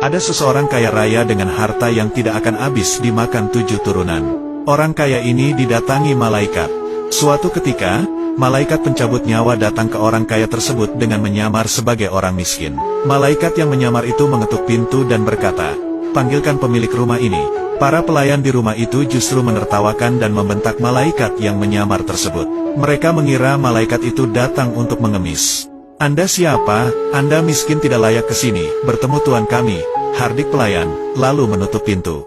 Ada seseorang kaya raya dengan harta yang tidak akan habis dimakan 7 turunan. Orang kaya ini didatangi malaikat. Suatu ketika, malaikat pencabut nyawa datang ke orang kaya tersebut dengan menyamar sebagai orang miskin. Malaikat yang menyamar itu mengetuk pintu dan berkata, "Panggilkan pemilik rumah ini." Para pelayan di rumah itu justru menertawakan dan membentak malaikat yang menyamar tersebut. Mereka mengira malaikat itu datang untuk mengemis. "Anda siapa? Anda miskin tidak layak ke sini bertemu Tuhan kami," hardik pelayan, lalu menutup pintu.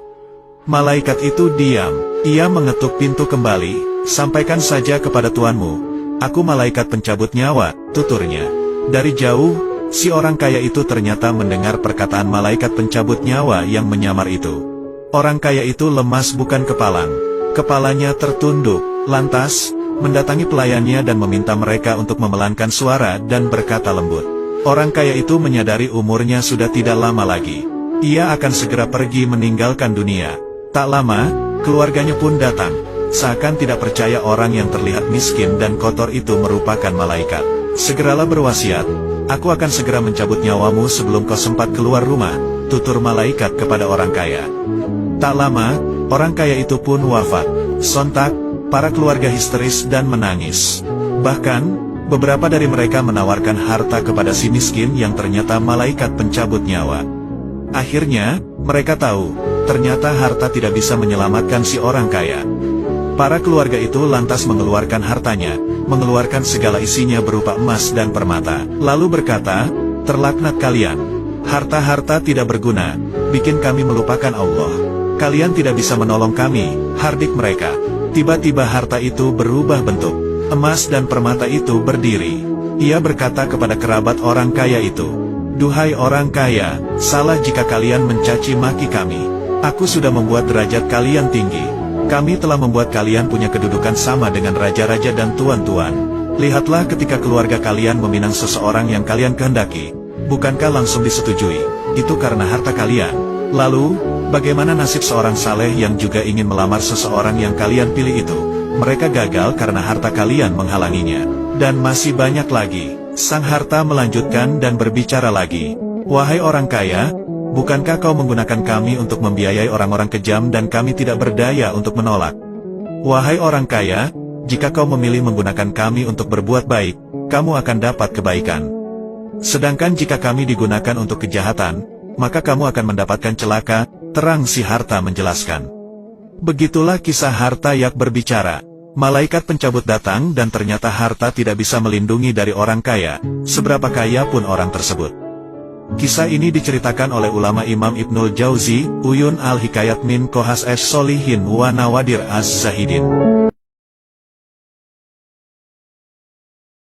Malaikat itu diam. Ia mengetuk pintu kembali. "Sampaikan saja kepada tuanmu, aku malaikat pencabut nyawa," tuturnya. Dari jauh, si orang kaya itu ternyata mendengar perkataan malaikat pencabut nyawa yang menyamar itu. Orang kaya itu lemas bukan kepalang. Kepalanya tertunduk, lantas mendatangi pelayannya dan meminta mereka untuk memelankan suara dan berkata lembut. Orang kaya itu menyadari umurnya sudah tidak lama lagi. Ia akan segera pergi meninggalkan dunia. Tak lama, keluarganya pun datang. Seakan tidak percaya orang yang terlihat miskin dan kotor itu merupakan malaikat. "Segeralah berwasiat, aku akan segera mencabut nyawamu sebelum kau sempat keluar rumah," tutur malaikat kepada orang kaya. Tak lama, orang kaya itu pun wafat. Sontak, para keluarga histeris dan menangis. Bahkan, beberapa dari mereka menawarkan harta kepada si miskin yang ternyata malaikat pencabut nyawa. Akhirnya, mereka tahu, ternyata harta tidak bisa menyelamatkan si orang kaya. Para keluarga itu lantas mengeluarkan hartanya, mengeluarkan segala isinya berupa emas dan permata, lalu berkata, "Terlaknat kalian. Harta-harta tidak berguna, bikin kami melupakan Allah. Kalian tidak bisa menolong kami," hardik mereka. Tiba-tiba harta itu berubah bentuk. Emas dan permata itu berdiri. Ia berkata kepada kerabat orang kaya itu, "Duhai orang kaya, salah jika kalian mencaci maki kami. Aku sudah membuat derajat kalian tinggi. Kami telah membuat kalian punya kedudukan sama dengan raja-raja dan tuan-tuan. Lihatlah ketika keluarga kalian meminang seseorang yang kalian kehendaki, bukankah langsung disetujui? Itu karena harta kalian. Lalu, bagaimana nasib seorang saleh yang juga ingin melamar seseorang yang kalian pilih itu? Mereka gagal karena harta kalian menghalanginya. Dan masih banyak lagi." Sang harta melanjutkan dan berbicara lagi. "Wahai orang kaya, bukankah kau menggunakan kami untuk membiayai orang-orang kejam dan kami tidak berdaya untuk menolak? Wahai orang kaya, jika kau memilih menggunakan kami untuk berbuat baik, kamu akan dapat kebaikan. Sedangkan jika kami digunakan untuk kejahatan, maka kamu akan mendapatkan celaka," terang si harta menjelaskan. Begitulah kisah harta yang berbicara. Malaikat pencabut datang dan ternyata harta tidak bisa melindungi dari orang kaya, seberapa kaya pun orang tersebut. Kisah ini diceritakan oleh ulama Imam Ibnul Jauzi, Uyun al-Hikayat min Kohas es Solihin wa Nawadir az-Zahidin.